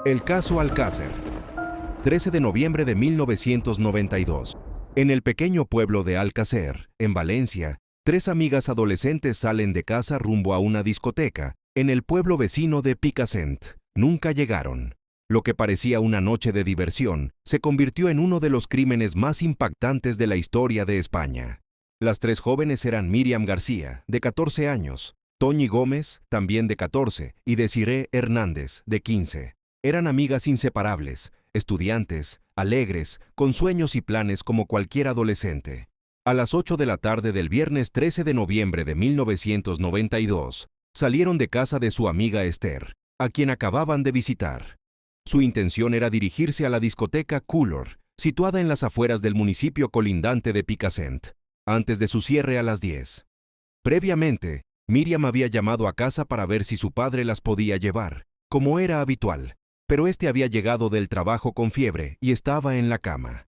El caso Alcácer. 13 de noviembre de 1992. En el pequeño pueblo de Alcácer, en Valencia, tres amigas adolescentes salen de casa rumbo a una discoteca, en el pueblo vecino de Picassent. Nunca llegaron. Lo que parecía una noche de diversión, se convirtió en uno de los crímenes más impactantes de la historia de España. Las tres jóvenes eran Míriam García, de 14 años, Toñi Gómez, también de 14, y Desiree Hernández, de 15. Eran amigas inseparables, estudiantes, alegres, con sueños y planes como cualquier adolescente. A las 8 de la tarde del viernes 13 de noviembre de 1992, salieron de casa de su amiga Esther, a quien acababan de visitar. Su intención era dirigirse a la discoteca Color, situada en las afueras del municipio colindante de Picassent, antes de su cierre a las 10. Previamente, Míriam había llamado a casa para ver si su padre las podía llevar, como era habitual, pero este había llegado del trabajo con fiebre y estaba en la cama.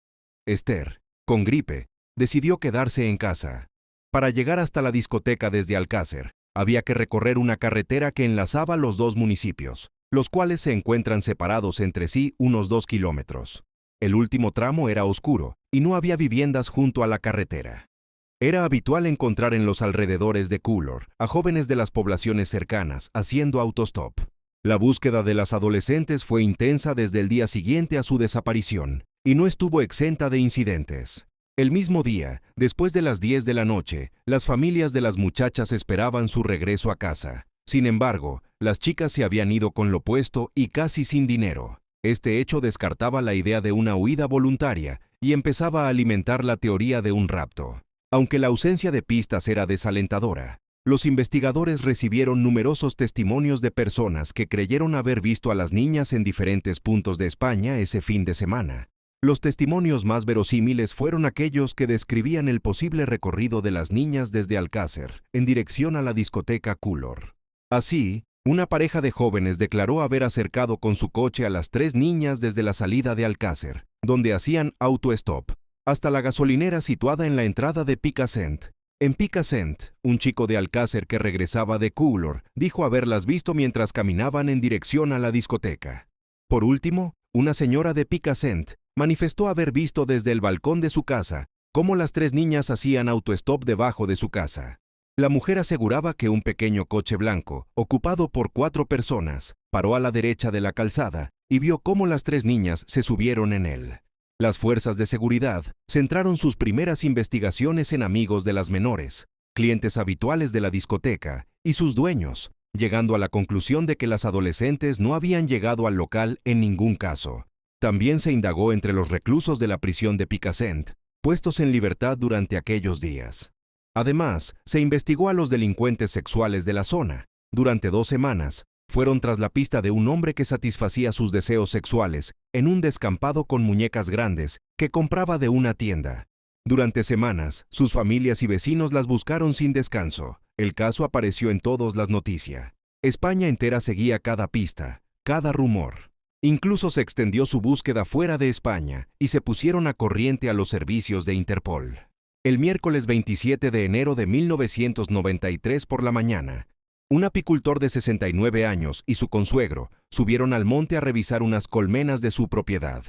Esther, con gripe, decidió quedarse en casa. Para llegar hasta la discoteca desde Alcácer, había que recorrer una carretera que enlazaba los dos municipios, los cuales se encuentran separados entre sí unos 2 kilómetros. El último tramo era oscuro y no había viviendas junto a la carretera. Era habitual encontrar en los alrededores de Color a jóvenes de las poblaciones cercanas haciendo autostop. La búsqueda de las adolescentes fue intensa desde el día siguiente a su desaparición y no estuvo exenta de incidentes. El mismo día, después de las 10 de la noche, las familias de las muchachas esperaban su regreso a casa. Sin embargo, las chicas se habían ido con lo puesto y casi sin dinero. Este hecho descartaba la idea de una huida voluntaria y empezaba a alimentar la teoría de un rapto. Aunque la ausencia de pistas era desalentadora, los investigadores recibieron numerosos testimonios de personas que creyeron haber visto a las niñas en diferentes puntos de España ese fin de semana. Los testimonios más verosímiles fueron aquellos que describían el posible recorrido de las niñas desde Alcácer en dirección a la discoteca Color. Así, una pareja de jóvenes declaró haber acercado con su coche a las tres niñas desde la salida de Alcácer, donde hacían autostop, hasta la gasolinera situada en la entrada de Picassent. En Picassent, un chico de Alcácer que regresaba de Color dijo haberlas visto mientras caminaban en dirección a la discoteca. Por último, una señora de Picassent manifestó haber visto desde el balcón de su casa cómo las tres niñas hacían autostop debajo de su casa. La mujer aseguraba que un pequeño coche blanco, ocupado por 4 personas, paró a la derecha de la calzada y vio cómo las tres niñas se subieron en él. Las fuerzas de seguridad centraron sus primeras investigaciones en amigos de las menores, clientes habituales de la discoteca y sus dueños, llegando a la conclusión de que las adolescentes no habían llegado al local en ningún caso. También se indagó entre los reclusos de la prisión de Picassent, puestos en libertad durante aquellos días. Además, se investigó a los delincuentes sexuales de la zona. Durante 2 semanas, fueron tras la pista de un hombre que satisfacía sus deseos sexuales en un descampado con muñecas grandes que compraba de una tienda. Durante semanas, sus familias y vecinos las buscaron sin descanso. El caso apareció en todas las noticias. España entera seguía cada pista, cada rumor. Incluso se extendió su búsqueda fuera de España y se pusieron a corriente a los servicios de Interpol. El miércoles 27 de enero de 1993 por la mañana, un apicultor de 69 años y su consuegro subieron al monte a revisar unas colmenas de su propiedad.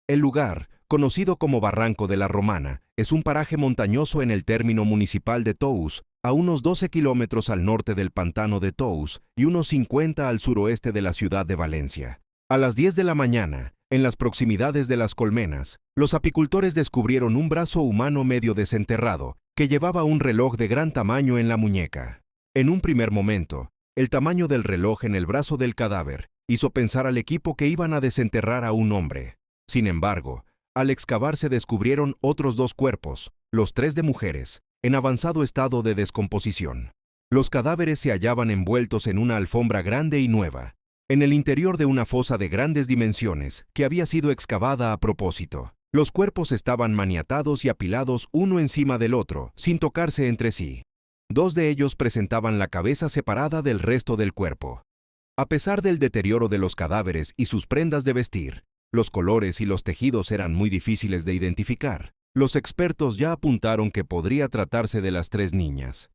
El lugar, conocido como Barranco de la Romana, es un paraje montañoso en el término municipal de Tous, a unos 12 kilómetros al norte del pantano de Tous y unos 50 al suroeste de la ciudad de Valencia. A las 10 de la mañana, en las proximidades de las colmenas, los apicultores descubrieron un brazo humano medio desenterrado que llevaba un reloj de gran tamaño en la muñeca. En un primer momento, el tamaño del reloj en el brazo del cadáver hizo pensar al equipo que iban a desenterrar a un hombre. Sin embargo, al excavar se descubrieron otros 2 cuerpos, los 3 de mujeres, en avanzado estado de descomposición. Los cadáveres se hallaban envueltos en una alfombra grande y nueva, en el interior de una fosa de grandes dimensiones que había sido excavada a propósito. Los cuerpos estaban maniatados y apilados uno encima del otro, sin tocarse entre sí. 2 de ellos presentaban la cabeza separada del resto del cuerpo. A pesar del deterioro de los cadáveres y sus prendas de vestir, los colores y los tejidos eran muy difíciles de identificar. Los expertos ya apuntaron que podría tratarse de las 3 niñas.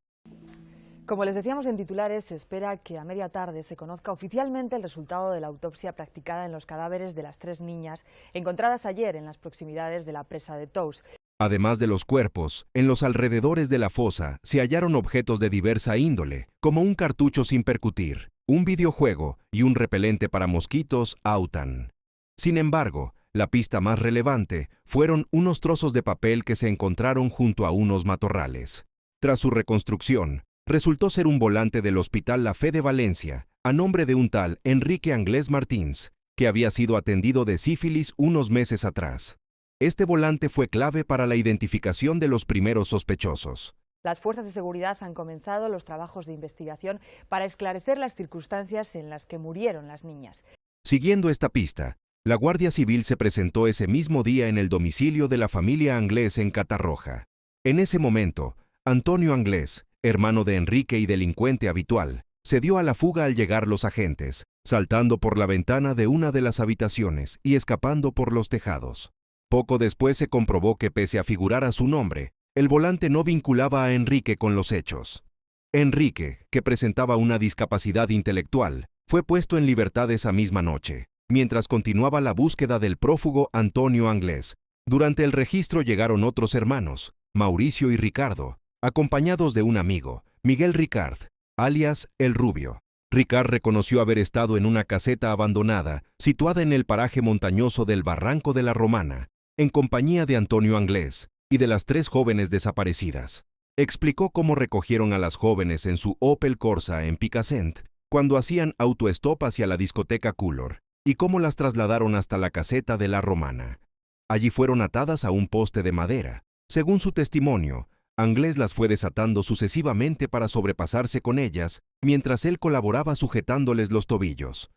Como les decíamos en titulares, se espera que a media tarde se conozca oficialmente el resultado de la autopsia practicada en los cadáveres de las 3 niñas encontradas ayer en las proximidades de la presa de Tous. Además de los cuerpos, en los alrededores de la fosa se hallaron objetos de diversa índole, como un cartucho sin percutir, un videojuego y un repelente para mosquitos Autan. Sin embargo, la pista más relevante fueron unos trozos de papel que se encontraron junto a unos matorrales. Tras su reconstrucción, resultó ser un volante del Hospital La Fe de Valencia, a nombre de un tal Enrique Anglés Martins, que había sido atendido de sífilis unos meses atrás. Este volante fue clave para la identificación de los primeros sospechosos. Las fuerzas de seguridad han comenzado los trabajos de investigación para esclarecer las circunstancias en las que murieron las niñas. Siguiendo esta pista, la Guardia Civil se presentó ese mismo día en el domicilio de la familia Anglés en Catarroja. En ese momento, Antonio Anglés, hermano de Enrique y delincuente habitual, se dio a la fuga al llegar los agentes, saltando por la ventana de una de las habitaciones y escapando por los tejados. Poco después se comprobó que pese a figurar a su nombre, el volante no vinculaba a Enrique con los hechos. Enrique, que presentaba una discapacidad intelectual, fue puesto en libertad esa misma noche, mientras continuaba la búsqueda del prófugo Antonio Anglés. Durante el registro llegaron otros hermanos, Mauricio y Ricardo, acompañados de un amigo, Miguel Ricard, alias El Rubio. Ricard reconoció haber estado en una caseta abandonada, situada en el paraje montañoso del Barranco de la Romana, en compañía de Antonio Anglés y de las 3 jóvenes desaparecidas. Explicó cómo recogieron a las jóvenes en su Opel Corsa en Picassent, cuando hacían autoestop hacia la discoteca Color, y cómo las trasladaron hasta la caseta de la Romana. Allí fueron atadas a un poste de madera. Según su testimonio, Anglés las fue desatando sucesivamente para sobrepasarse con ellas, mientras él colaboraba sujetándoles los tobillos.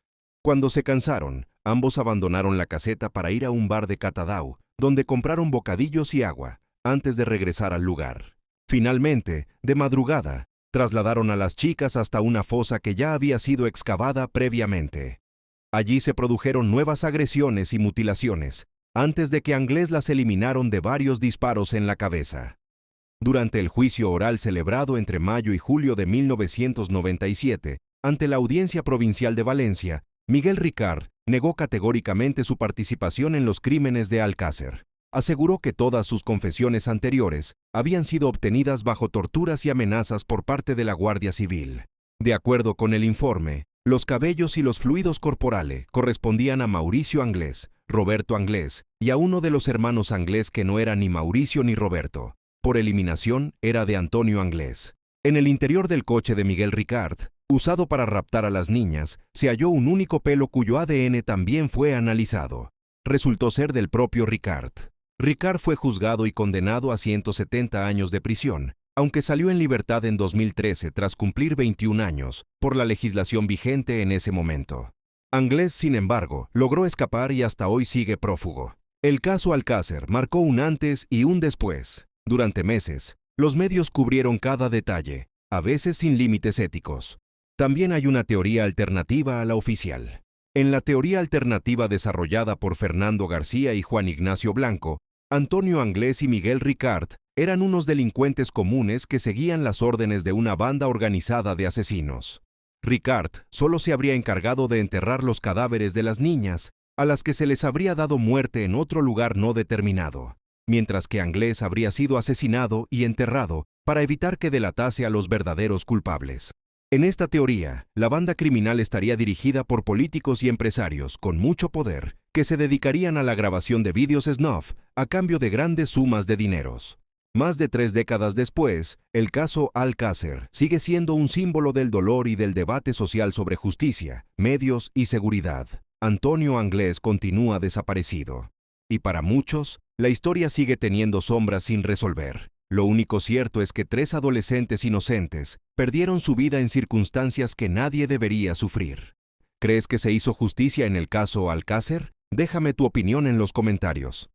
Cuando se cansaron, ambos abandonaron la caseta para ir a un bar de Catadau, donde compraron bocadillos y agua, antes de regresar al lugar. Finalmente, de madrugada, trasladaron a las chicas hasta una fosa que ya había sido excavada previamente. Allí se produjeron nuevas agresiones y mutilaciones, antes de que Anglés las eliminaron de varios disparos en la cabeza. Durante el juicio oral celebrado entre mayo y julio de 1997, ante la Audiencia Provincial de Valencia, Miguel Ricard negó categóricamente su participación en los crímenes de Alcácer. Aseguró que todas sus confesiones anteriores habían sido obtenidas bajo torturas y amenazas por parte de la Guardia Civil. De acuerdo con el informe, los cabellos y los fluidos corporales correspondían a Mauricio Anglés, Roberto Anglés y a uno de los hermanos Anglés que no era ni Mauricio ni Roberto. Por eliminación, era de Antonio Anglés. En el interior del coche de Miguel Ricard, usado para raptar a las niñas, se halló un único pelo cuyo ADN también fue analizado. Resultó ser del propio Ricard. Ricard fue juzgado y condenado a 170 años de prisión, aunque salió en libertad en 2013 tras cumplir 21 años, por la legislación vigente en ese momento. Anglés, sin embargo, logró escapar y hasta hoy sigue prófugo. El caso Alcácer marcó un antes y un después. Durante meses, los medios cubrieron cada detalle, a veces sin límites éticos. También hay una teoría alternativa a la oficial. En la teoría alternativa desarrollada por Fernando García y Juan Ignacio Blanco, Antonio Anglés y Miguel Ricard eran unos delincuentes comunes que seguían las órdenes de una banda organizada de asesinos. Ricard solo se habría encargado de enterrar los cadáveres de las niñas, a las que se les habría dado muerte en otro lugar no determinado, mientras que Anglés habría sido asesinado y enterrado para evitar que delatase a los verdaderos culpables. En esta teoría, la banda criminal estaría dirigida por políticos y empresarios con mucho poder que se dedicarían a la grabación de vídeos snuff a cambio de grandes sumas de dineros. Más de 3 décadas después, el caso Alcácer sigue siendo un símbolo del dolor y del debate social sobre justicia, medios y seguridad. Antonio Anglés continúa desaparecido. Y para muchos, la historia sigue teniendo sombras sin resolver. Lo único cierto es que 3 adolescentes inocentes perdieron su vida en circunstancias que nadie debería sufrir. ¿Crees que se hizo justicia en el caso Alcácer? Déjame tu opinión en los comentarios.